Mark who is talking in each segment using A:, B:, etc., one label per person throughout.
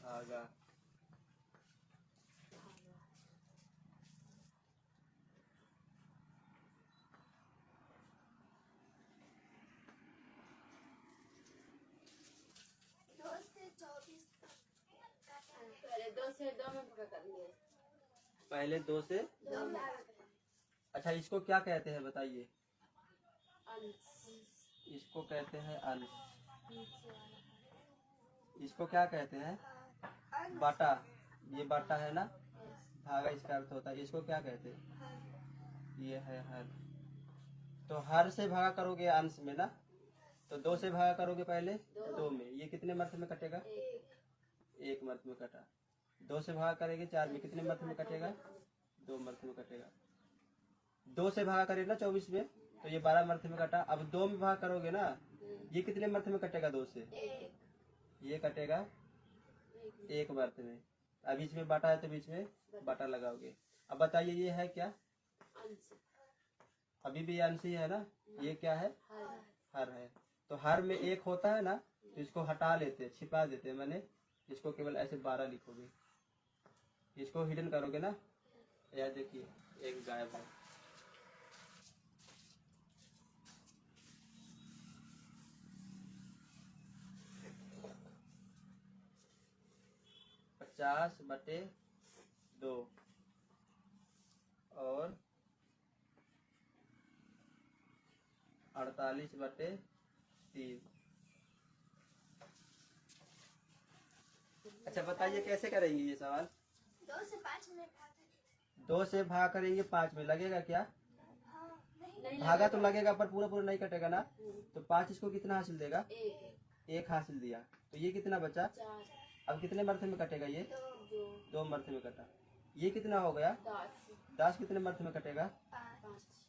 A: भागा।
B: पहले 2 से 2 में भागा करेंगे।
A: पहले 2 से। अच्छा, इसको क्या कहते हैं बताइए? इसको कहते हैं अंश। इसको क्या कहते हैं? बाटा। ये बाटा है ना, भागा इसका अर्थ होता है। इसको क्या कहते हैं? ये है हर। तो हर से भागा करोगे अंश में ना, तो 2 से भागा करोगे पहले 2 में, ये कितने मर्थ में कटेगा? 1 मर्थ में कटा। 2 से भागा करेंगे 4 में, कितने मर्थ में कटेगा? 2 मर्थ में कटेगा। 2 से भागा करेंगे ना 24 में, तो ये 12 मर्थ में कटा। अब 2 में भागा करोगे ना, ये कितने मर्थ में कटेगा? 2 से ये कटेगा 1 मर्थ में। अब बीच में बाटा है तो बीच में बाटा लगाओगे। अब बताइए ये है क्या? अभी भी अंश ही है ना, ये क्या है? हर है। तो हर में 1 होता है ना, तो इसको हटा लेते, छिपा देते, मैंने इसको केवल ऐसे 12 लिखोगे। इसको हिडन करोगे ना, यह देखिए 1 गायब है। पचास बटे 2 और 48 बटे 3। अच्छा बताइए कैसे करेंगे ये सवाल?
C: 2 से 5 में
A: 2 से भाग करेंगे 5 में, लगेगा क्या?
C: नहीं
A: भागा तो लगेगा पर पूरा पूरा नहीं कटेगा ना। तो 5 इसको कितना हासिल देगा? 1 हासिल दिया। तो ये कितना बचा? अब कितने मर्थ में कटेगा ये? 2 मर्थ में कटा। ये कितना हो गया? 10 कितने मर्थ में कटेगा?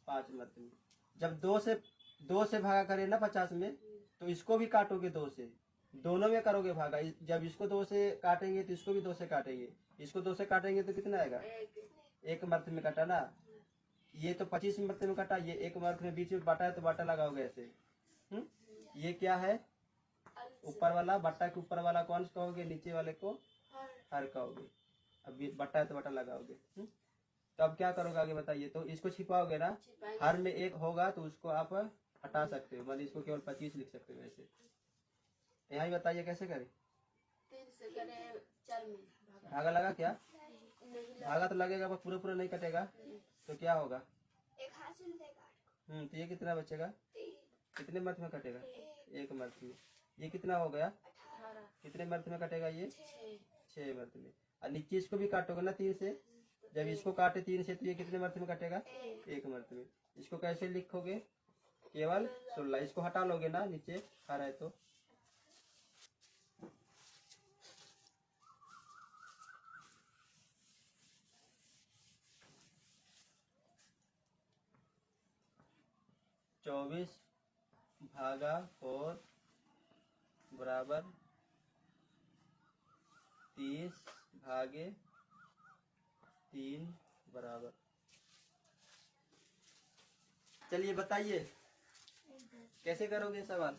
A: 5 मर्थ में। जब 2 से भागा करे ना 50 में, तो इसको भी काटोगे 2 से, दोनों में करोगे भागा। जब इसको 2 से काटेंगे तो इसको भी 2 से काटेंगे। इसको 2 से काटेंगे तो कितना आएगा? 1 मर्थ में कटा ना। ये तो 25 मर्थ में कटा, ये 1 मर्थ में बीच में बाटा है तो बाटा लगाओगे ऐसे। ये क्या है? ऊपर वाला बाटा के ऊपर वाला कौन सा कहोगे? नीचे वाले को हर कहोगे। अब ये बाटा है तो बाटा लगाओगे। तो अब क्या करोगे आगे बताइए? तो इसको छिपाओगे ना, हर में 1 होगा तो उसको आप हटा सकते हो, मतलब इसको केवल 25 लिख सकते हो ऐसे। यहाँ ही बताइए कैसे करें?
B: 3 से करें 4 में
A: भागा लगा क्या? भागा तो लगेगा पर पूरा पूरा नहीं कटेगा, तो क्या होगा?
C: 1 हासिल देगा।
A: तो ये कितना बचेगा?
C: 3
A: कितने मर्थ में कटेगा? 1 मर्थ में। ये कितना हो गया?
B: 18
A: कितने मर्थ में कटेगा ये?
B: 6
A: 6 मर्थ में। और नीचे इसको भी काटोगे ना 3 से, जब इसको काटे 3 से तो ये कितने मर्थ में कटेगा? 1 मर्थ में। इसको कैसे लिखोगे? केवल 16। इसको हटा लोगे ना नीचे हर है तो। चौबीस भागा 4 बराबर 30 भागे 3 बराबर। चलिए बताइए कैसे करोगे सवाल?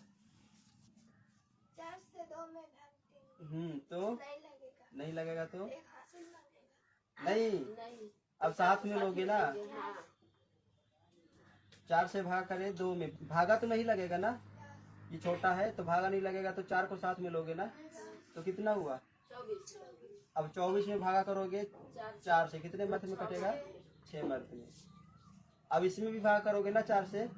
C: 4 से 2 में भाग 3
A: तो
C: नहीं लगेगा।
A: नहीं लगेगा तो
C: 1 हासिल लगेगा।
A: नहीं, अब साथ में लोगे ना। 4 से भाग करें 2 में, भागा तो नहीं लगेगा ना, ये छोटा है तो भागा नहीं लगेगा। तो 4 को साथ में लोगे ना, तो कितना हुआ?
B: 24
A: अब 24 में भागा करोगे 4 से, कितने मर्थ में कटेगा? 6 मर्थ में। अब इसमें भी भागा करोगे ना 4 से,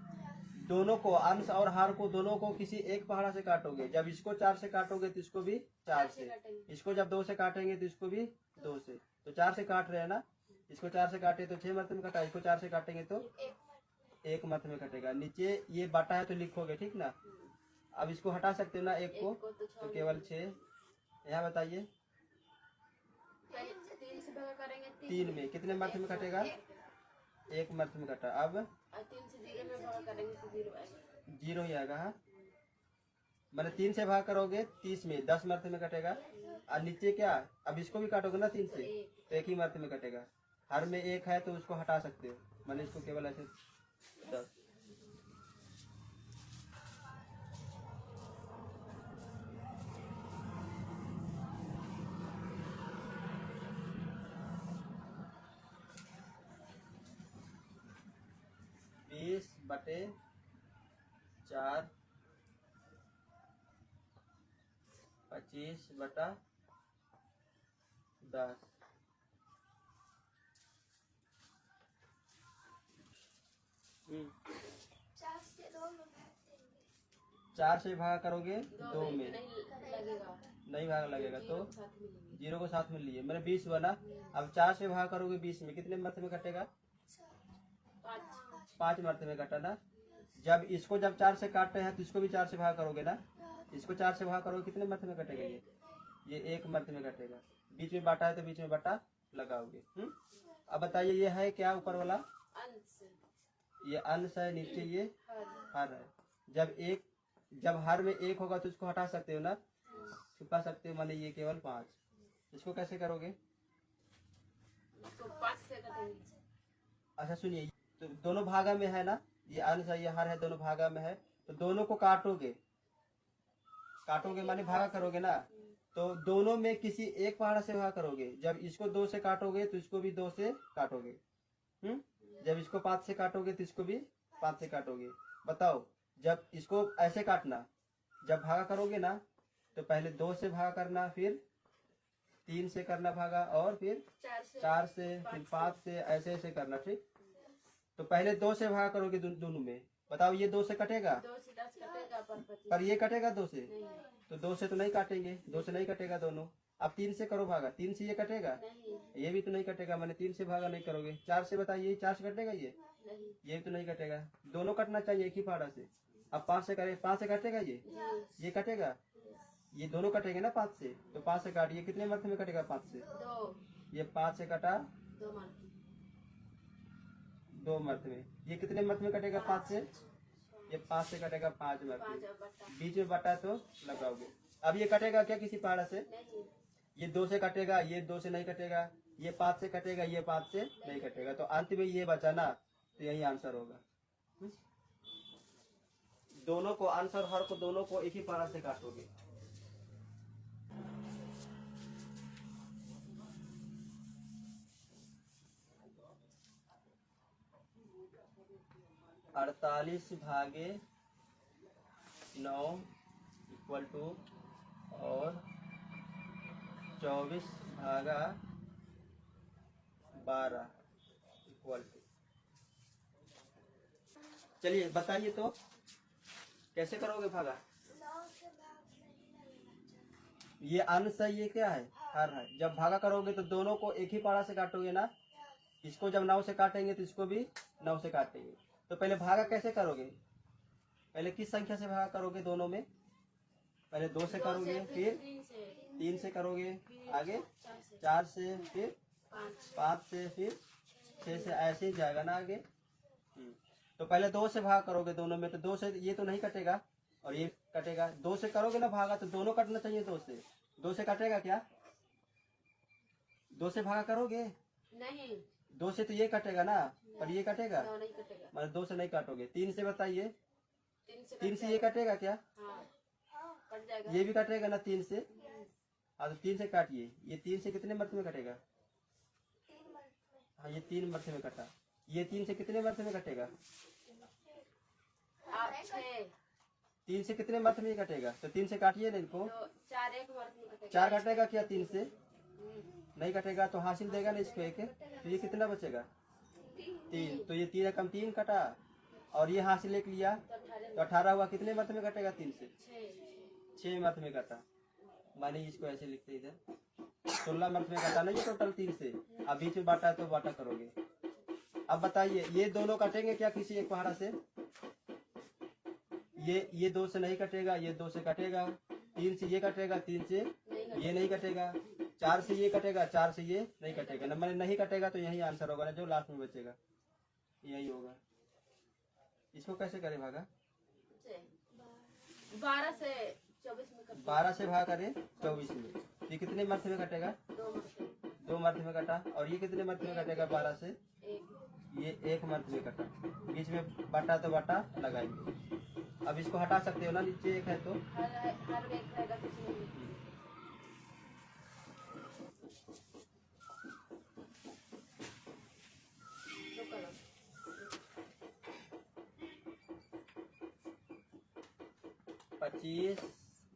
A: दोनों को अंश और हार को दोनों को किसी एक पहाड़ा से काटोगे। जब इसको 4 से काटोगे तो इसको भी 4 से, इसको जब 2 से काटेंगे तो इसको भी 2 से। तो 4 से काट रहे हैं ना, इसको 4 से काटे तो 6 मर्थ में कटा, इसको 4 से काटेंगे तो 1 मर्थ में कटेगा। नीचे ये बाटा है तो लिखोगे, ठीक ना। अब इसको हटा सकते हो ना 1 को, तो केवल 6। यहाँ बताइए
B: 3 से भागा करेंगे
A: 3 में कितने मर्थ में कटेगा? 1 मर्थ में कटा। अब
B: और 3 से 0 में भागा करेंगे तो 0 आएगा।
A: 0 ही आएगा। हाँ, मैंने 3 से भाग करोगे 30 में 10 मर्थ में कटेगा। और नीचे क्या? अब इसको भी काटोगे ना 3 से, तो 1 ही मर्थ में कटेगा। हर में 1 है तो उसको हटा सकते हो, मैंने इसको केवल ऐसे 10। बटे 4, 25 बटा 10।
C: 4 से 2 में भाग देंगे।
A: 4 से भाग करोगे 2 में,
B: नहीं लगेगा,
A: नहीं भाग लगेगा तो
B: जीरो के साथ मिलेंगे।
A: 0 को साथ में लिए, मैंने 20 बना। अब 4 से भाग करोगे 20 में, कितने मर्थे में कटेगा? 5 मर्थे में कटा ना। जब इसको जब 4 से काटते हैं तो इसको भी 4 से भाग करोगे ना। इसको 4 से भाग करोगे, कितने मर्थे में कटेगा? ये 1 मर्थे में कटेगा। बीच में बाटा है तो बीच में बाटा लगाओगे। अब बताइए ये है क्या ऊपर वाला?
B: अंश,
A: ये अंश है, नीचे ये
B: हर,
A: हर है। जब हर में 1 होगा तो इसको हटा सकते हो ना, छुपा सकते हो, माने ये केवल 5। इसको कैसे करोगे?
B: इसको 5 से कटेंगे।
A: अच्छा सुनिए, तो दोनों भागा में है ना, ये अंश है ये हर है, दोनों भागा में है, तो दोनों को काटोगे। काटोगे माने भागा करोगे ना, तो दोनों में किसी एक पहाड़ा से भागा करोगे। जब इसको 2 से काटोगे तो इसको भी 2 से काटोगे। जब इसको 5 से काटोगे तो इसको भी 5 से काटोगे। बताओ, जब इसको ऐसे काटना, जब भागा करोगे ना तो पहले 2 से भागा करना, फिर 3 से करना भागा, और फिर 4 से, फिर 5 से, ऐसे ऐसे करना। ठीक, तो पहले 2 से भागा करोगे दोनों में। बताओ ये 2 से कटेगा?
B: 2 से 10 कटेगा पर 25
A: पर ये कटेगा 2 से?
B: नहीं,
A: तो 2 से तो नहीं काटेंगे, 2 से नहीं कटेगा दोनों। अब 3 से करो भागा, 3 से ये कटेगा?
B: नहीं,
A: ये भी तो नहीं कटेगा, मैंने 3 से भागा नहीं करोगे। 4 से बताइए, 4 से कटेगा ये?
B: नहीं,
A: ये भी तो नहीं कटेगा। दोनों कटना चाहिए एक ही फाड़ा से। अब 5 से करे, 5 से कटेगा ये कटेगा? ये दोनों कटेंगे ना 5 से, तो 5 से काटिए, कितने मर्थ में कटेगा 5 से?
B: 2,
A: ये 5 से कटा
B: 2 मार्क,
A: 2 मर्थ में। ये कितने मर्थ में कटेगा 5 से? ये 5 से कटेगा 5 मर्थ
B: 5
A: में।
B: बटा,
A: बीच में बटा तो लगाओगे। अब ये कटेगा क्या किसी पहाड़ा से?
B: नहीं,
A: ये 2 से कटेगा, ये 2 से नहीं कटेगा, ये 5 से कटेगा, ये 5 से नहीं कटेगा, तो अंत में ये बचा ना, तो यही आंसर होगा। दोनों को, अंश और हर को, दोनों को एक ही पहाड़ा से काटोगे। अड़तालीस भागे 9 इक्वल टू, और 24 भागा 12 इक्वल टू। चलिए बताइए तो कैसे करोगे भागा?
C: 9 से भाग नहीं लगेगा।
A: ये अंश है, ये क्या है? हर है। जब भागा करोगे तो दोनों को एक ही पारा से काटोगे ना। इसको जब 9 से काटेंगे तो इसको भी 9 से काटेंगे। तो पहले भागा कैसे करोगे? पहले किस संख्या से भागा करोगे दोनों में? पहले 2 से करोगे, फिर 3 से करोगे, आगे 4 से, फिर 5 से, फिर 6 से, ऐसे ही जाएगा ना आगे। तो पहले 2 से भाग करोगे दोनों में, तो 2 से ये तो नहीं कटेगा और ये कटेगा। 2 से करोगे ना भागा तो दोनों कटना चाहिए 2 से। 2 से कटेगा क्या? 2 से भागा करोगे?
B: नहीं,
A: 2 से तो ये कटेगा ना, पर ये कटेगा?
B: नहीं कटेगा।
A: मतलब 2 से नहीं काटोगे। 3 से बताइए,
B: 3
A: 3 से ये कटेगा क्या?
B: हाँ, कट जाएगा।
A: ये भी कटेगा ना 3 से। हाँ तो 3 से काटिए। ये 3 से कितने मर्थ में कटेगा?
C: 3 मंथ में।
A: हाँ ये 3 मर्थ में कटा। ये 3 से कितने मर्थ में कटेगा?
B: 6,
A: 3 से कितने मर्थ में कटेगा? तो 3 से काटिए ना इनको।
B: तो 4 एक वर्ग में कटेगा।
A: 4 कटेगा क्या 3 से? नहीं कटेगा, तो हासिल देगा ना इसको एक। तो ये कितना बचेगा? 3। तो ये 3 कम 3 कटा, और ये हासिल एक लिया तो 18 हुआ। कितने मर्थ में कटेगा 3 से? 6 मर्थ में कटा। माने इसको ऐसे लिखते इधर 16 मर्थ में कटा ना ये टोटल 3 से। अब बीच में बांटा है तो बांटा करोगे। अब बताइए ये दोनों कटेंगे क्या किसी एक पहाड़ा से? ये 2 से नहीं कटेगा, ये 2 से कटेगा। 3 से ये कटेगा, 3 से ये नहीं कटेगा। 4 से ये कटेगा, 4 से ये नहीं कटेगा ना। मैंने नहीं कटेगा तो यही आंसर होगा ना, जो लास्ट में बचेगा यही होगा। इसको कैसे करें भागा?
B: 12 से 24 में कटेगा।
A: 12 से भाग करें 24 में। ये कितने मर्थ में कटेगा? 2 मर्थ में कटा। और ये कितने मर्थ में कटेगा 12 से? ये 1 मर्थ में कटा। बीच में बाटा तो बाटा लगाएंगे। अब इसको हटा सकते हो ना, नीचे 1 है तो।
B: हर एक रहेगा तो इसमें दो कलर।
A: 25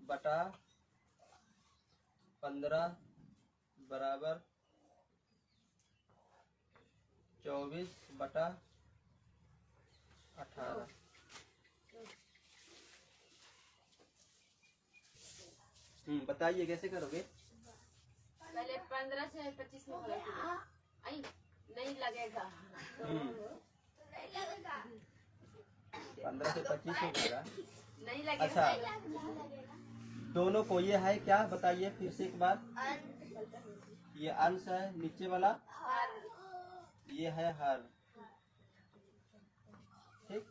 A: बटा 15 बराबर 24 बटा 18। बताइए कैसे करोगे?
B: पहले 15 से 25 में भाग करो। आई नहीं लगेगा।
C: नहीं लगेगा।
A: 15 से 25 में भागा।
B: नहीं लगेगा।
A: अच्छा, दोनों को ये है क्या बताइए फिर से एक बार। ये अंश है, नीचे वाला ये है हर। ठीक,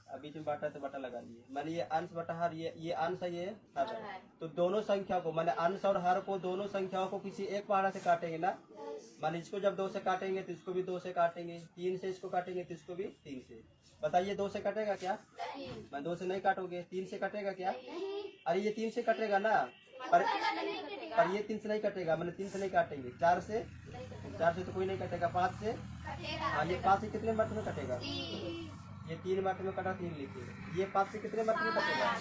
A: अब बीच में बाटा तो बाटा लगा लिए। मैंने ये अंश बटा हर, ये अंश है, ये हर है। तो दोनों संख्या को मैंने अंश और हर को दोनों संख्याओं को किसी एक पहाड़ा से काटेंगे ना। मान इसको जब 2 से काटेंगे तो इसको भी 2 से काटेंगे, 3 से इसको काटेंगे तो इसको भी 3 से। बताइए 2 से कटेगा क्या? मैं 2 से नहीं काटोगे। 3 से कटेगा क्या? अरे ये 3 से कटेगा ना, पर ये 3 से नहीं कटेगा। मैंने 3 से नहीं काटेंगे। 4 से तो कोई नहीं कटेगा। 5 से, हाँ ये 5 से कितने मर्थ में कटेगा? ये 3 मर्थ में कटा, 3 लिखिए। ये 5 से कितने मर्थ में कटेगा?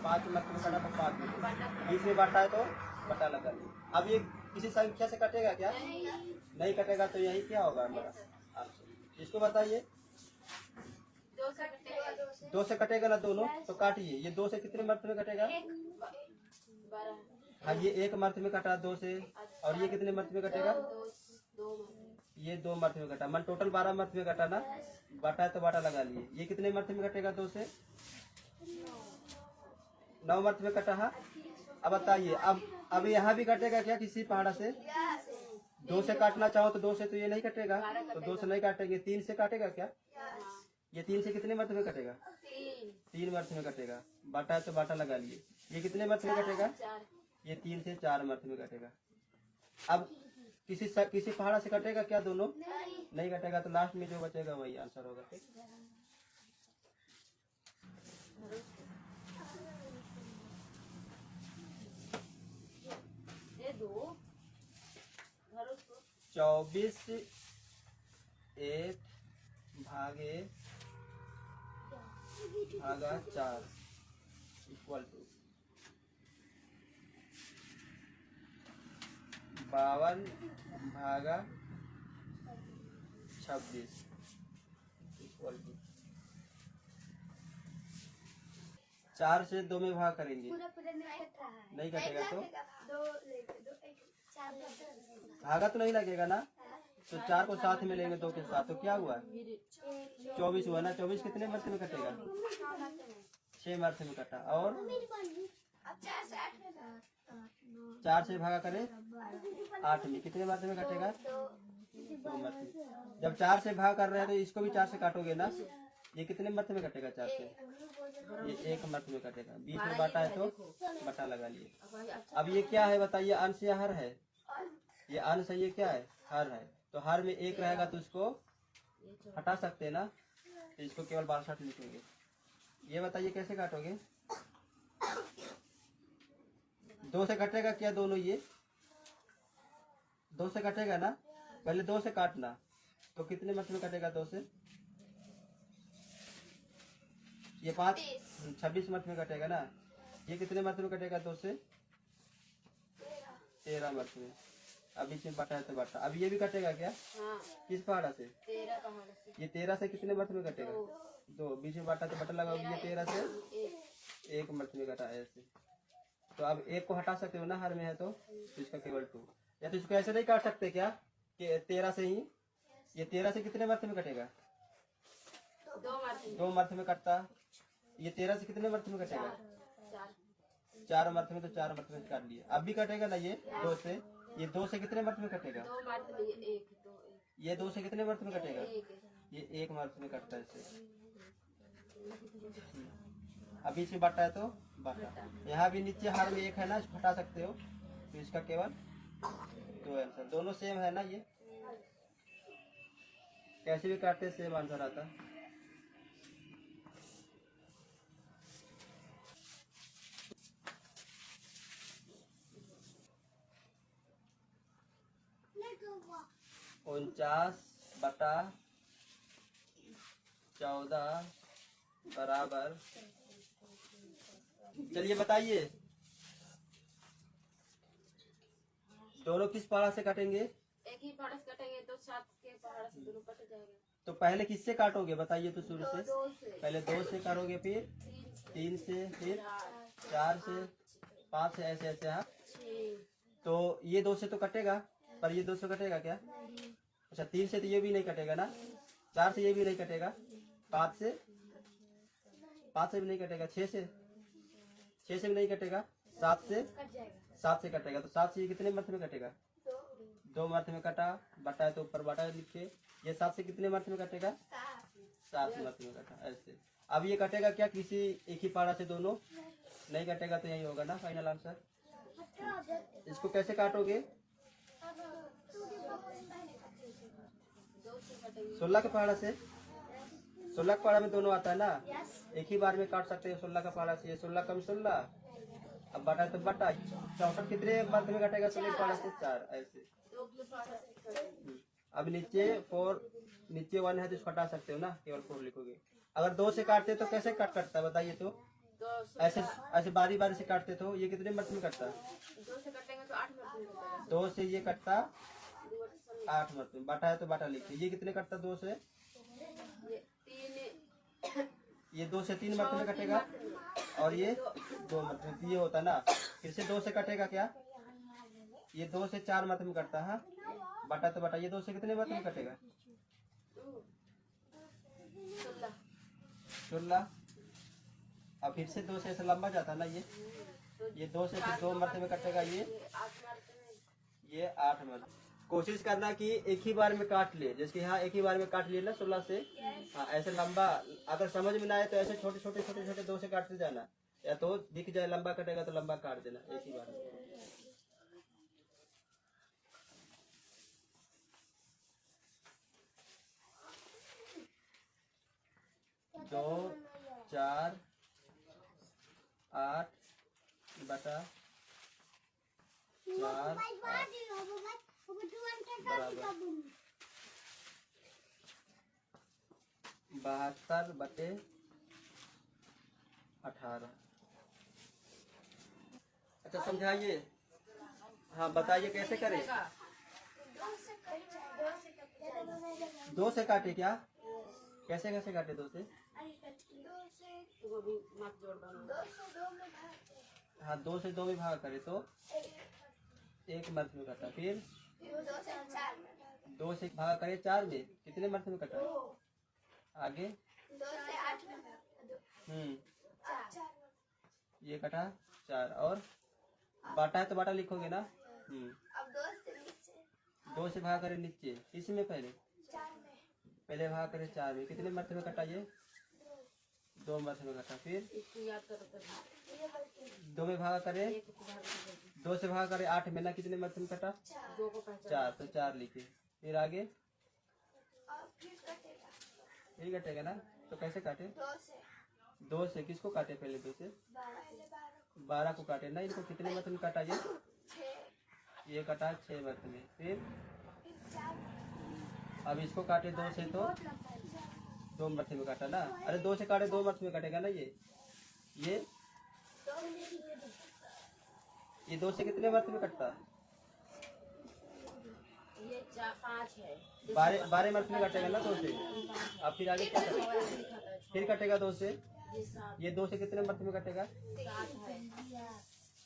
A: 5 मर्थ में कटा तो 5 लिखिए। बीच में बाटा है तो बटा लगा लीजिए। अब ये किसी संख्या से कटेगा क्या? नहीं कटेगा। तो यही क्या होगा हमारा आंसर? इसको बताइए। 2 से कटेगा ना दोनों, तो काटिए। ये 2 से कितने मर्थ में कटेगा?
B: 12।
A: हाँ ये 1 मर्थ में कटा 2 से। और ये कितने मर्थ में कटेगा?
B: 2
A: ये 2 मर्थ में कटा। मन टोटल 12 मर्थ में कटा ना। बाटा है तो बाटा लगा लिए। ये कितने मर्थ में कटेगा? 2 से 9 मर्थ में कटा है। अब बताइए, अब यहाँ भी कटेगा क्या किसी पहाड़ा से? 2 से काटना चाहो तो 2 से तो ये नहीं कटेगा, तो 2 से नहीं काटेंगे। 3 से काटेगा क्या? ये 3 से कितने मर्थ में कटेगा? 3 मर्थ में कटेगा। बाटा है तो बाटा लगा लिए। ये कितने मर्थ में कटेगा? ये 3 से 4 मर्थ में कटेगा। अब किसी पहाड़ा से कटेगा क्या दोनों? नहीं कटेगा। तो लास्ट में जो बचेगा वही आंसर होगा। ठीक,
B: ये 2
A: 24 8 भागे भागा 4 इक्वल टू 52 भागा 26 इक्वल टू 4 से 2 में भाग करेंगे। नहीं कटेगा तो भागा तो नहीं लगेगा ना। तो 4 को साथ में लेंगे 2 के साथ, तो क्या हुआ? 24 हुआ ना। 24 कितने मर्थ में कटेगा? 6 मर्थ में कटा। और 4 से भागा करें 8 में, कितने मर्थ में कटेगा? 2 मर्थ में। जब 4 से भाग कर रहे हैं तो इसको भी 4 से काटोगे ना। ये कितने मर्थ में कटेगा? 4 से ये 1 मर्थ में कटेगा। बीच में बाटा है तो बटा लगा लिए। अब ये क्या है बताइए? अंश या हर है? ये अंश है, ये क्या है? हर है। तो हर में 1 रहेगा तो इसको हटा सकते हैं ना। तो इसको केवल 62 लिखेंगे। ये बताइए कैसे काटोगे? 2 से कटेगा क्या दोनों? ये 2 से कटेगा ना। पहले 2 से काटना, तो कितने मर्थ में कटेगा? 2 से ये 5 26 मर्थ में कटेगा ना। ये कितने मर्थ में कटेगा? 2 से 13 मर्थ में। अब बीच में बाटा है तो बाटा। अब ये भी कटेगा क्या?
B: हाँ।
A: किस पहाड़ा से?
B: 13 पहाड़ से।
A: ये 13 से कितने मर्थ में कटेगा? 2। बीच में बाटा तो बटा लगा। ये 13 से 1 मर्थ में कटा है ऐसे। तो अब 1 को हटा सकते हो ना, हर में है तो इसका केवल 2। या तो इसको ऐसे नहीं काट सकते क्या कि 13 से ही? ये 13 से कितने मर्थ में कटेगा? 2 मर्थ में कटता। ये 13 से कितने मर्थ में कटेगा? 4 मर्थ में। तो 4 मर्थ में काट लिए। अब भी कटेगा ना ये 2 से। ये 2 से कितने मर्थ में कटेगा?
B: 2 मर्थ में 1 2
A: ये 2 से कितने मर्थ में कटेगा?
B: 1
A: ये 1 मर्थ में कटता है इससे। अब बीच में बाटा है तो बाटा। यहाँ भी नीचे हर में 1 है ना, हटा सकते हो। तो इसका केवल 2 आंसर। दोनों सेम है ना। ये कैसे भी काटते सेम आंसर आता। उनचास बटा 14 बराबर चलिए बताइए, दोनों किस पहाड़ा से काटेंगे?
B: एक ही पहाड़ से कटेंगे तो 7 के पहाड़ से दोनों कट जाएगा।
A: तो पहले किससे काटोगे बताइए तो शुरू से?
B: 2 से,
A: पहले 2 से काटोगे, फिर 3 से, फिर 4 से, 5 से, ऐसे ऐसे। हाँ,
B: 6
A: तो ये 2 से तो कटेगा, पर ये 2 से कटेगा क्या? अच्छा, 3 से तो ये भी नहीं कटेगा ना, 4 से ये भी नहीं कटेगा, 5 से भी नहीं कटेगा, 6 से भी नहीं कटेगा, 7 से कटेगा। तो 7 से ये कितने मर्थ में कटेगा? 2 मर्थ में कटा, बटा है तो ऊपर बटा लिखे। ये 7 से कितने मर्थ में कटेगा? 7 मर्थ में कटा, ऐसे। अब ये कटेगा क्या किसी एक ही पहाड़ा से? दोनों नहीं कटेगा, तो यही होगा ना फाइनल आंसर। इसको कैसे काटोगे? 16 के पहाड़ा से, 16 के पहाड़ा में दोनों आता है ना, एक ही बार में काट सकते हैं 16 का पहाड़ा से। ये 16 कम 16, अब बटा तो बटा, 64 कितने मर्थ में कटेगा? 16 के पहाड़ा से 4, ऐसे।
B: 2 के पहाड़ से कटेंगे।
A: अब नीचे 4, नीचे 1 है तो इसको हटा सकते हो ना, केवल 4 लिखोगे। अगर 2 से काटते तो कैसे कट करता बताइए तो?
B: 2
A: ऐसे ऐसे बारी बारी से काटते तो ये कितने मर्थ में कटता?
B: से कटेंगे तो 8 मर्द में कटेगा।
A: 2 से ये कटता
B: 2 बटे 16,
A: 8 मर्थ में, बटा है तो बटा लिखिए। ये कितने कटता 2 से?
B: ये 3,
A: ये 2 से 3 मर्थ में कटेगा, और ये 2 मर्थ में। ये होता ना, फिर से 2 से कटेगा क्या? ये 2 से 4 मर्थ में कटता है, बटा तो बटा। ये 2 से कितने मर्थ में कटेगा? 16। अब फिर से 2 से ऐसे लंबा जाता है ना, ये 2 से फिर 2 मर्थ में कटेगा, ये
B: 8 मर्द में।
A: ये 8 मर्थ। कोशिश करना कि एक ही बार में काट ले, जैसे यहाँ एक ही बार में काट लिए ना 16 से। हाँ, ऐसे लंबा अगर समझ में ना आए तो ऐसे छोटे छोटे 2 से काटते जाना, या तो दिख जाए लंबा कटेगा तो लंबा काट देना एक ही बार में। 2, 4, 8 बटा 4 72 बटे 18। अच्छा समझाइए, हाँ बताइए कैसे करें? 2 से काटे क्या? कैसे कैसे काटे 2 से?
B: वो भी मत जोड़ बना।
A: हाँ, 2 से 2 में भाग करे तो 1 मर्थ में कटा, फिर 2 से भाग करे 4 में, कितने मर्थ में कटा? आगे
C: 2 से 8 में
A: ये कटा 4, और बाटा है तो बाटा लिखोगे ना।
C: अब 2 से नीचे
A: 2 से भाग करे नीचे, इसी में पहले
C: 4 में
A: पहले भाग करे 4 में, कितने मर्थ में कटा? ये 2 मर्थ में कटा, फिर
B: इसको याद करो तभी।
A: 2 में भाग करे,
B: एक को भाग कर
A: 2 से भाग करे 8 में ना, कितने मर्थ में कटा?
B: 2 को पहचान।
A: 4, तो 4 लिखे, फिर आगे
C: और फिर कटेगा
A: यही कटेगा ना। तो कैसे काटे?
C: 2
A: से किसको काटे? पहले 2 से
C: 12
A: 12 को काटे ना। इनको कितने मर्थ में काटा? ये
C: 6
A: ये कटा 6 मर्थ में, फिर
C: 4
A: अब इसको काटे 2 से तो 2 मर्थ में काटा ना। अरे 2 से काटे 2 मर्थ में कटेगा ना। ये 2 से कितने मर्थ में कटता?
B: ये 5 है।
A: 12 मर्थ में कटेगा ना 2 से। अब फिर आगे क्या कटेगा? फिर कटेगा 2 से।
B: ये 7
A: ये 2 से कितने मर्थ में कटेगा?
B: है।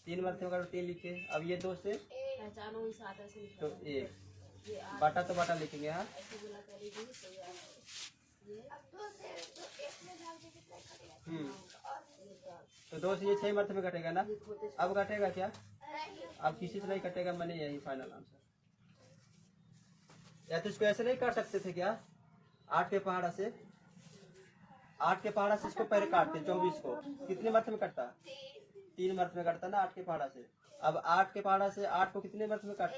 A: 3 मर्थ में काटो, 3 लिखे। अब ये 2 से
B: पहचानो ही 7 ऐसे लिखा
A: तो
B: है।
A: 1,
B: ये 8
A: बाटा तो बाटा लिखेंगे। हाँ,
B: ऐसे बोला करेगी तो ये 8 है। ये
C: अब 2 से तो 1 में भाग दे कितना कटेगा
B: ये 7
A: तो 2 से ये 6 मर्थ में कटेगा ना।
B: ये छोटे
A: अब कटेगा क्या?
C: नहीं
A: अब किसी से नहीं कटेगा, मैंने यही फाइनल आंसर। या तो इसको ऐसे नहीं काट सकते थे क्या? 8 के पहाड़ा से, 8 के पहाड़ा से इसको पहले काटते 24 को, कितने मर्थ में कटता? 3 मर्थ में कटता ना 8 के पहाड़ा से। अब 8 के पहाड़ा से 8 को कितने मर्थ में कट?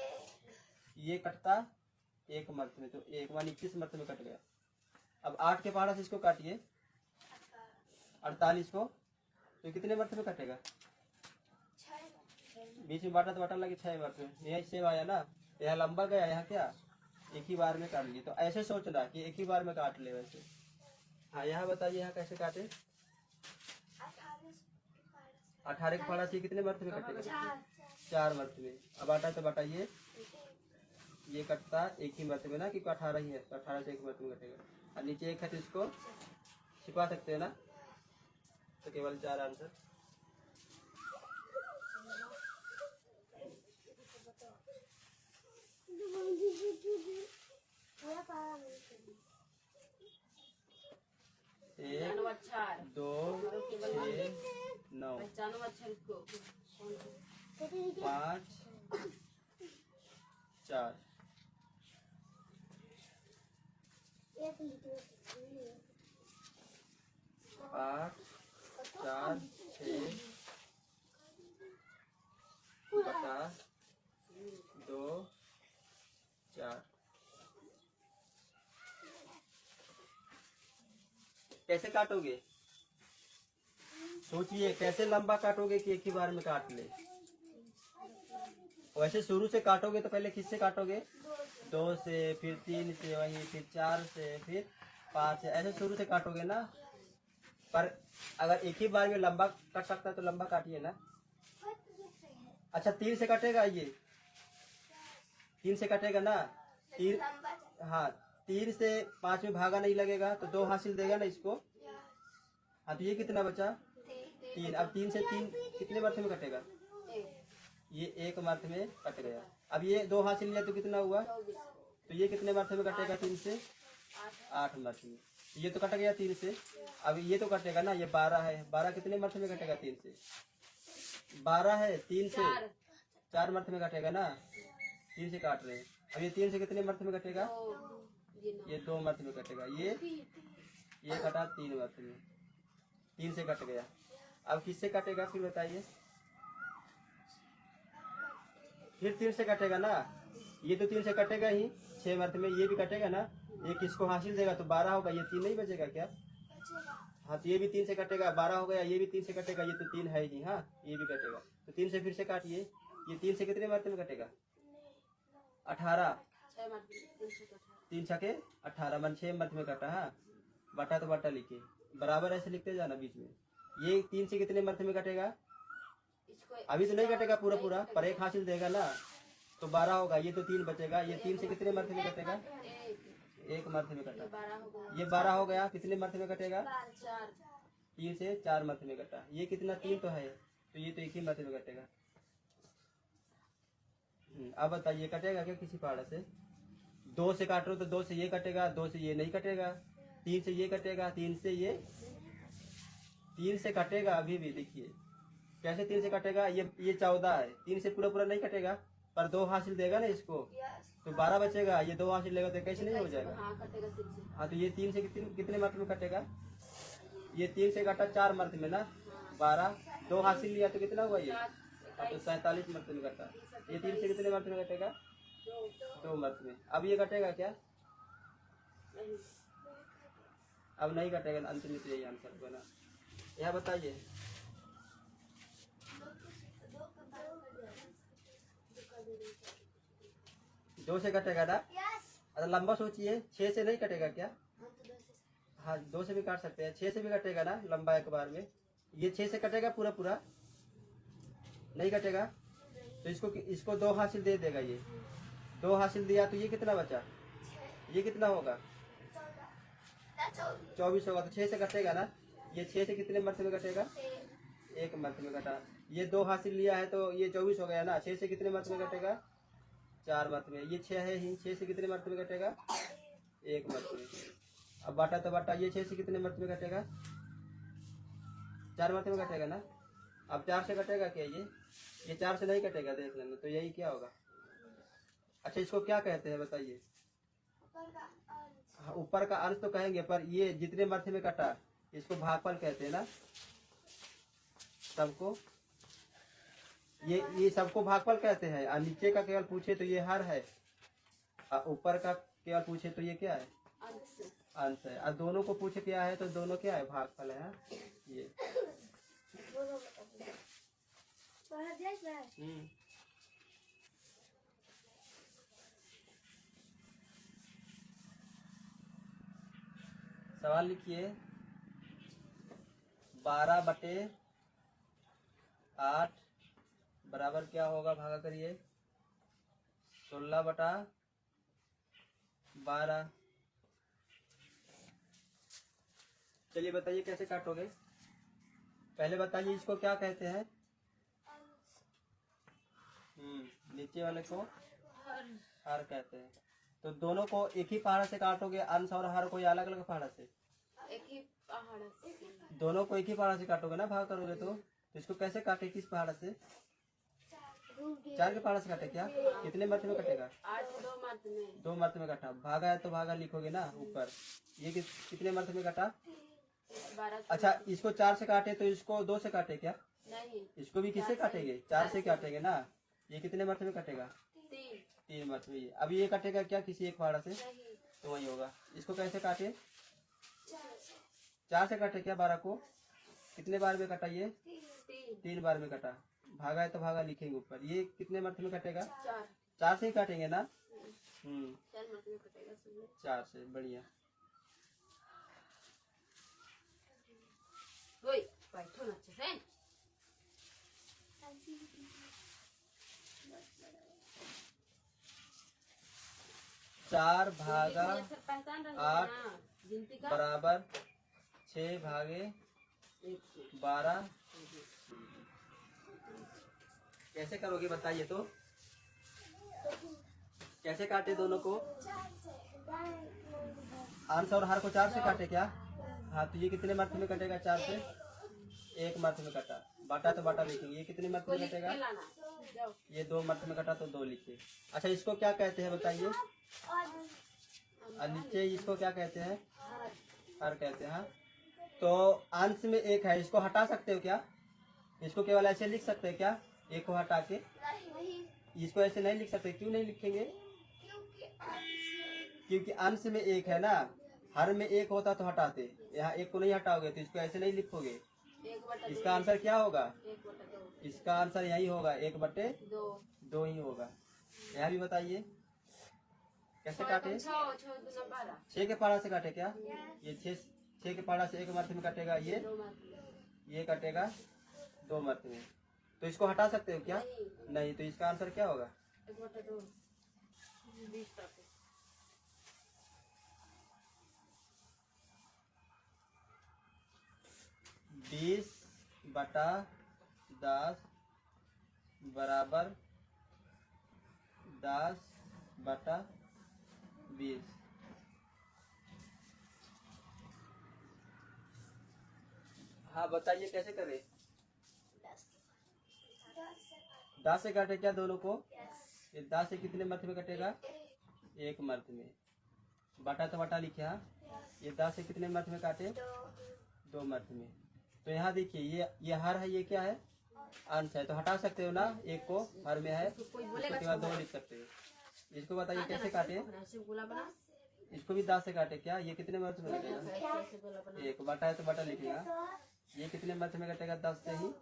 A: ये कटता 1 मर्थ में, तो 1 मान 21 मर्थ में कट गया। अब 8 के पहाड़ा से इसको काटिए 48 को, तो कितने मर्थ में कटेगा?
C: 6
A: बीच में बाटा तो बाटा लगे 6 मर्थ में। यही सेम आया ना, यहाँ लंबा गया, यहाँ क्या एक ही बार में काट लिए। तो ऐसे सोचना कि एक ही बार में काट ले वैसे। हाँ, यहाँ बताइए यहाँ कैसे काटे?
C: 28 के पास
A: 18 का पहाड़ा चाहिए कितने मर्थे में कटेगा?
C: चार
A: 4 मर्थे में। अब आटा तो बाटा ये कटता एक ही मर्थे में ना, क्योंकि 18 ही है तो 18 से एक मर्थे में कटेगा। और नीचे एक है तो इसको छिपा सकते हैं ना, तो केवल 4 आंसर। एक
B: जानवर अक्षर
A: 2 6 9
B: जानवर अक्षर इसको
A: 5 4 8 4 6 बटा 2 4। कैसे काटोगे? सोचिए कैसे लंबा काटोगे कि एक ही बार में काट ले। वैसे शुरू से काटोगे तो पहले किससे काटोगे? 2 से, फिर 3 से, वही फिर 4 से, फिर 5 से, ऐसे शुरू से काटोगे ना। पर अगर एक ही बार में लंबा कट सकता है तो लंबा काटिए ना। अच्छा 3 से कटेगा ये? 3 से कटेगा ना? 3 हाँ 3 से 5 में भागा नहीं लगेगा तो 2 हासिल देगा ना इसको। हाँ तो ये कितना बचा? 3। अब 3 से 3 कितने मर्थे में कटेगा? ये 1 मर्थ में कट गया। अब ये 2 हासिल लिया तो कितना हुआ? तो ये कितने मर्थे में कटेगा? 3 से 8 मर्थे में। ये तो कट गया 3 से। अब ये तो कटेगा ना, ये 12 है। 12 कितने मर्थे में कटेगा? 3 से 12 है, 3 से 4 मर्थे में कटेगा ना। 3 से काट रहे हैं। अब ये 3 से कितने मर्थे में कटेगा? ये 2 मर्थे में कटेगा। ये कटा 3 मर्थे में, 3 से कट गया। अब किससे कटेगा फिर बताइए? फिर 3 से कटेगा ना। ये तो 3 से कटेगा ही 6 मर्थे में, ये भी कटेगा ना। ये किसको हासिल देगा तो 12 होगा, ये 3 नहीं बचेगा क्या? हाँ तो ये भी 3 से कटेगा, 12 हो गया। ये भी 3 से कटेगा, ये तो 3 है ही नहीं। हाँ ये भी कटेगा तो 3 से फिर से काटिए। ये 3 से कितने मर्थे में कटेगा? 18। 3 छके 18 मन 6 मर्थे में कटा। हाँ बटा तो बटा लिखिए, बराबर ऐसे लिखते जाना बीच में। ये 3 से कितने मर्थे में कटेगा? अभी तो नहीं कटेगा पूरा पूरा, पर 1 हासिल देगा ना तो 12 होगा। ये तो 3 बचेगा। ये 3 से कितने मर्थे में कटेगा? 1 मर्थे में कटा। ये 12 हो गया, कितने मर्थे में कटेगा? 3 से 4 मर्थे में कटा। ये कितना? 3 तो है, तो ये तो 1 ही मर्थे में कटेगा। अब बताइए कटेगा क्या किसी पहाड़ से? 2 से काट रहे हो तो 2 से ये कटेगा, 2 से ये नहीं कटेगा। 3 से ये कटेगा, 3 से ये, 3 से कटेगा। अभी भी देखिए कैसे 3 से कटेगा। ये 14 है, 3 से पूरा पूरा नहीं कटेगा, पर 2 हासिल देगा ना इसको तो 12 बचेगा। ये 2 हासिल लेगा तो कैसे नहीं हो जाएगा? हाँ तो ये 3 से कितने मर्थे में कटेगा? ये 3 से कटा 4 मर्थे में ना। 12 2 हासिल लिया तो कितना हुआ? ये हाँ तो 47 मर्थे में कटा। ये 3 से कितने मर्थे में कटेगा? 2 मर्थे में। अब ये कटेगा क्या? अब नहीं कटेगा। अंत में तो यही आंसर होगा ना। यह बताइए 2 से कटेगा ना। अगर लंबा सोचिए 6 से नहीं कटेगा क्या? हाँ 2 से भी काट सकते हैं, 6 से भी कटेगा ना लंबा एक बार में। ये 6 से कटेगा पूरा पूरा? नहीं कटेगा तो इसको 2 हासिल दे देगा। ये 2 हासिल दिया तो ये कितना बचा? ये कितना होगा? 24 होगा। तो 6 से कटेगा ना। ये 6 से कितने मर्थे में कटेगा? 1 मर्थे में कटा। ये 2 हासिल लिया है तो ये 24 हो गया ना। 6 से कितने मर्थे में कटेगा? 4 मर्थे में। ये 6 है ही, 6 से कितने मर्थे में कटेगा? 1 मर्थे में। अब बाटा तो बाटा, ये 6 से कितने मर्थे में कटेगा? 4 मर्थे में कटेगा ना। अब 4 से कटेगा क्या? ये 4 से नहीं कटेगा, देख लेना। तो यही क्या होगा? अच्छा इसको क्या कहते हैं बताइए? हाँ ऊपर का अंश तो कहेंगे, पर ये जितने मर्थे में कटा इसको भागफल कहते हैं ना सबको। ये सबको भागफल कहते हैं। और नीचे का केवल पूछे तो ये हर है, और ऊपर का केवल पूछे तो ये क्या है? अंश है। और दोनों को पूछे क्या है तो दोनों क्या है? भागफल है। ये सवाल लिखिए 12 बटे 8 बराबर क्या होगा, भागा करिए 16/12। चलिए बताइए कैसे काटोगे। पहले बताइए इसको क्या कहते हैं। नीचे वाले को हर कहते हैं। तो दोनों को एक ही पहाड़ से काटोगे, अंश और हर को अलग अलग पहाड़ से?
B: एक ही पहाड़ से।
A: दोनों को एक ही पहाड़ से काटोगे ना, भाग करोगे तो इसको कैसे काटे, किस पहाड़ से? 4 के पहाड़ से काटे क्या? कितने मर्थ में कटेगा?
B: 8 2 मर्थ में।
A: 2 मर्थ में कटा। भागा है तो भागा लिखोगे ना ऊपर। ये कितने मर्थ में कटा?
B: 12।
A: अच्छा, इसको 4 से काटे तो इसको 2 से काटे क्या?
B: नहीं,
A: इसको भी किससे काटेंगे? 4 से काटेंगे ना। ये कितने मर्थ में कटेगा? 3 मर्थ में। अब ये कटेगा क्या किसी एक पहाड़ से?
B: नहीं।
A: तो वही होगा। इसको कैसे काटे? 4 से काटे क्या 12 को? कितने बार में कटा ये? 3 बार में कटा। भागा है तो भागा लिखेंगे ऊपर। ये कितने मर्थ में कटेगा? 4 से ही काटेंगे ना।
B: 4 मर्थ में कटेगा।
A: 4 से। बढ़िया।
B: वही बैठो ना अच्छे से।
A: 4 भागा
B: पहचान रहे
A: 8
B: ना गिनती का।
A: बराबर 6 भागे 12। कैसे करोगे बताइए तो। कैसे काटे दोनों को? अंश और हर को 4 से काटे क्या? हाँ, तो ये कितने मर्थ में कटेगा? 4 से 1 मर्थ में कटा। बाटा तो बाटा लिखेंगे। ये कितने मर्थ में कटेगा? ये 2 मर्थ में कटा तो 2 लिखिए। अच्छा, इसको क्या कहते हैं बताइए। और नीचे इसको क्या कहते हैं? हर कहते हैं। हाँ, तो अंश में 1 है, इसको हटा सकते हो क्या? इसको केवल ऐसे लिख सकते हैं क्या? 1 को हटा के। इसको ऐसे नहीं लिख सकते। क्यों नहीं लिखेंगे? क्योंकि अंश में 1 है ना, हर में 1 होता तो हटाते। यहाँ 1 को नहीं हटाओगे तो इसको ऐसे नहीं लिखोगे। इसका आंसर क्या होगा? इसका आंसर यही होगा, 1/2 ही होगा। यहाँ भी बताइए कैसे काटे। 6 के पहाड़ा से काटे क्या? ये 6 के पहाड़ा से 1 मर्थ में कटेगा। ये कटेगा 2 मर्थ में। तो इसको हटा सकते हो क्या? नहीं। तो इसका आंसर क्या होगा? 20/10 बराबर 10/20। हाँ बताइए कैसे करें। 10 से काटे क्या दोनों को? ये 10 से कितने मर्थ में कटेगा? 1 मर्थ में। बटा तो बटा लिखे। हाँ, ये 10 से कितने मर्थ में काटे? 2 मर्थ में। तो यहाँ देखिए ये हर है, ये क्या है? अंश है। तो हटा सकते हो ना, 1 को हर में है, उसके बाद 2 लिख सकते हो। इसको बताइए कैसे काटे। इसको भी 10 से काटे क्या? ये कितने मर्थ में कटेगा? 1 बटा है तो बटा लिखेगा। ये कितने मर्थ में कटेगा? 10 से ही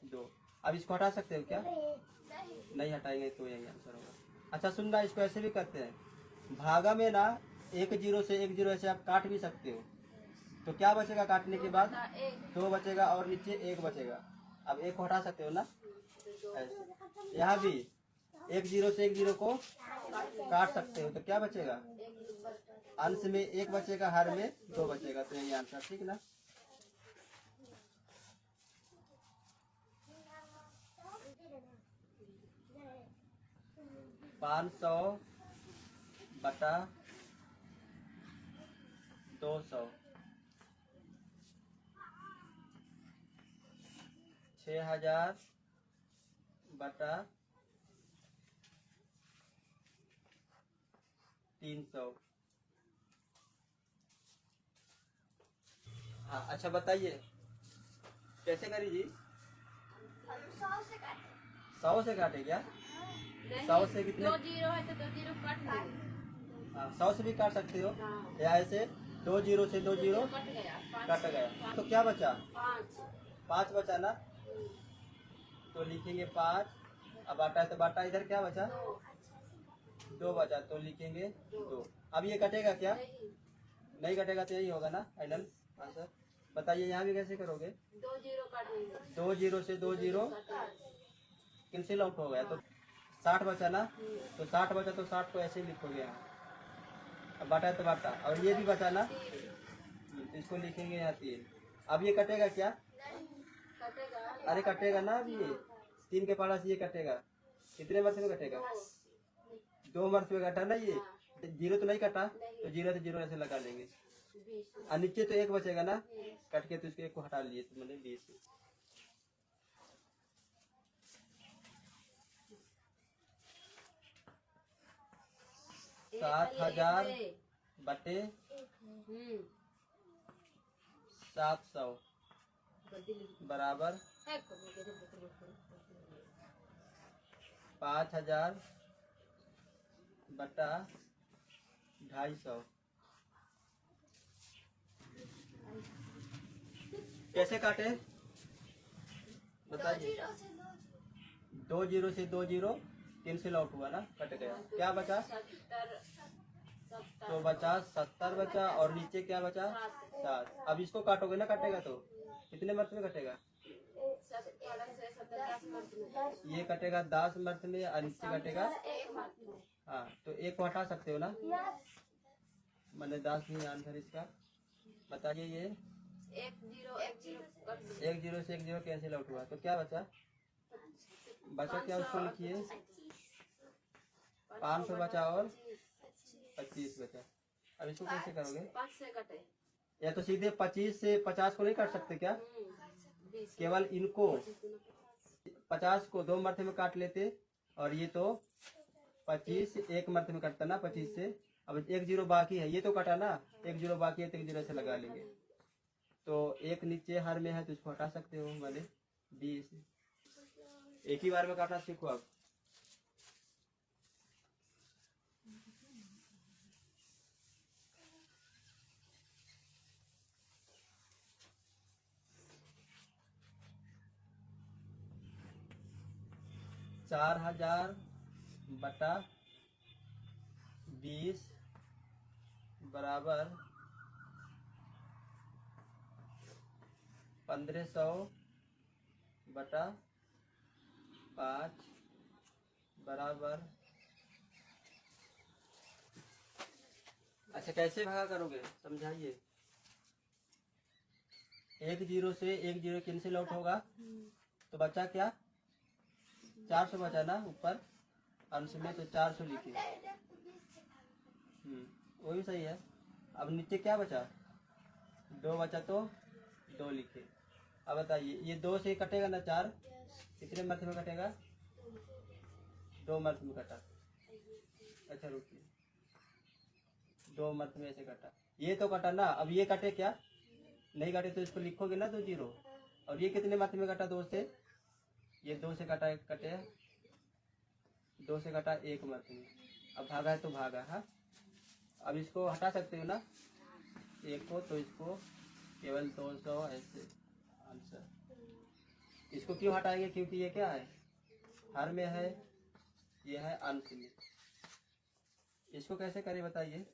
A: 2। अब इसको हटा सकते हो क्या? नहीं हटाएंगे तो यही आंसर होगा। अच्छा सुनना, इसको ऐसे भी करते हैं। भागा में ना 1 0 से 1 0 ऐसे आप काट भी सकते हो। तो क्या बचेगा काटने के बाद? 2 बचेगा और नीचे 1 बचेगा। अब 1 को हटा सकते हो ना ऐसे। यहाँ भी 1 0 से 1 0 को काट सकते हो। तो क्या बचेगा? अंश में 1 बचेगा, हर में 2 बचेगा। तो यही आंसर, ठीक ना। 500/200 6000/300। हाँ अच्छा बताइए कैसे करी जी। 100 से काटे क्या? 100 से कितने?
B: 2 0 है तो 2 0 काट दो।
A: 100 से भी काट सकते हो।
B: हाँ।
A: या ऐसे 2 0 से 2 0
B: कट गया।
A: कट गया। तो क्या बचा?
B: 5
A: बचा ना। तो लिखेंगे 5। अब बाटा है तो बाटा। इधर क्या बचा? 2 बचा तो लिखेंगे 2। अब ये कटेगा क्या? नहीं कटेगा तो यही होगा ना फाइनल आंसर। बताइए यहाँ भी कैसे करोगे?
B: 2 जीरो काट देंगे।
A: 2 जीरो से 2 जीरो कैंसिल आउट हो गया तो 60 बचा ना, तो 60 बचा तो 60 को ऐसे ही लिखोगे यहाँ। अब बाटा है तो बाटा, और ये भी बचा ना, तो इसको लिखेंगे यहाँ 3। अब ये कटेगा क्या?
B: कटेगा।
A: अरे कटेगा ना, अब ये 3 के पारा से ये कटेगा। कितने मर्थ में कटेगा? 2 मर्थ में कटा ना ये। जीरो तो नहीं कटा, तो जीरो से जीरो ऐसे लगा लेंगे।
B: 20।
A: और नीचे तो 1 बचेगा ना, कट के तो इसको 1 को हटा लिए तो मैंने 20। 7000 बटे 700 बराबर 5000 बटा 250। कैसे काटे बताइए? 2 जीरो से 2 जीरो कैंसिल आउट हुआ ना, कट गया। क्या बचा?
B: 70
A: तो बचा 70 बचा, और नीचे क्या बचा? 7। अब इसको काटोगे ना, कटेगा तो कितने मर्थ में कटेगा?
B: 70
A: ये कटेगा 10 मर्थ में, और नीचे कटेगा। हाँ, तो 1 को हटा सकते हो ना, मैंने 10 ही आंसर इसका। बताइए ये
B: 1 जीरो 1 जीरो कट दो।
A: 1 जीरो से 1 जीरो कैंसिल आउट हुआ, तो क्या बचा? बचा क्या, उसको लिखिए। 500 बचा और 25 बचा। अब इसको कैसे करोगे?
B: 5 से कटे।
A: या तो सीधे 25 से 50 को नहीं काट सकते क्या?
B: 20।
A: केवल इनको 50 को 2 मर्थे में काट लेते, और ये तो 25 1 मर्थे में कटता ना 25 से। अब 1 जीरो बाकी है, ये तो कटा ना, 1 जीरो बाकी है तो 1 जीरो से लगा लेंगे। तो 1 नीचे हर में है तो इसको हटा सकते हो, मैंने 20। एक ही बार में काटना सीखो अब। चार 4000 बटा 20 बराबर 1500 बटा 5 बराबर। अच्छा, कैसे भागा करोगे समझाइए? 1 जीरो से 1 जीरो कैंसिल आउट होगा, तो बचा क्या? 400 बचा ना ऊपर अंश में, तो 400 लिखे। वो भी सही है। अब नीचे क्या बचा? 2 बचा तो 2 लिखे। अब बताइए, ये 2 से कटेगा ना 4, कितने मर्थ में कटेगा? 2 मर्थ में कटा। अच्छा रुकिए, 2 मर्थ में ऐसे कटा, ये तो कटा ना। अब ये कटे क्या? नहीं कटे तो इसको लिखोगे ना 2 जीरो। और ये कितने मर्थ में कटा? 2 से। ये 2 से कटा, कटे 2 से कटा 1 मर्थ में। अब भागा है तो भागा। हाँ, अब इसको हटा सकते हो ना 1 को, तो इसको केवल 200 ऐसे आंसर। इसको क्यों हटाएंगे? क्योंकि ये क्या है? हर में है, ये है अंश में। इसको कैसे करें बताइए?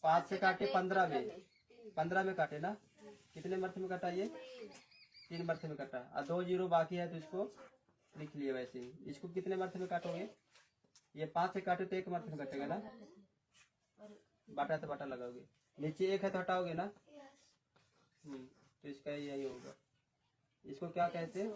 A: 5 से काटे 15 में, 15 में काटे ना, कितने मर्थ में कटा? ये 3 मर्थ में कटा। और 2 जीरो बाकी है तो इसको लिख लिए वैसे ही। इसको कितने मर्थ में काटोगे? ये 5 से काटे तो 1 मर्थ में कटेगा ना, बाटा तो बाटा लगाओगे। नीचे 1 है तो हटाओगे ना, तो इसका यही होगा। इसको क्या कहते हैं?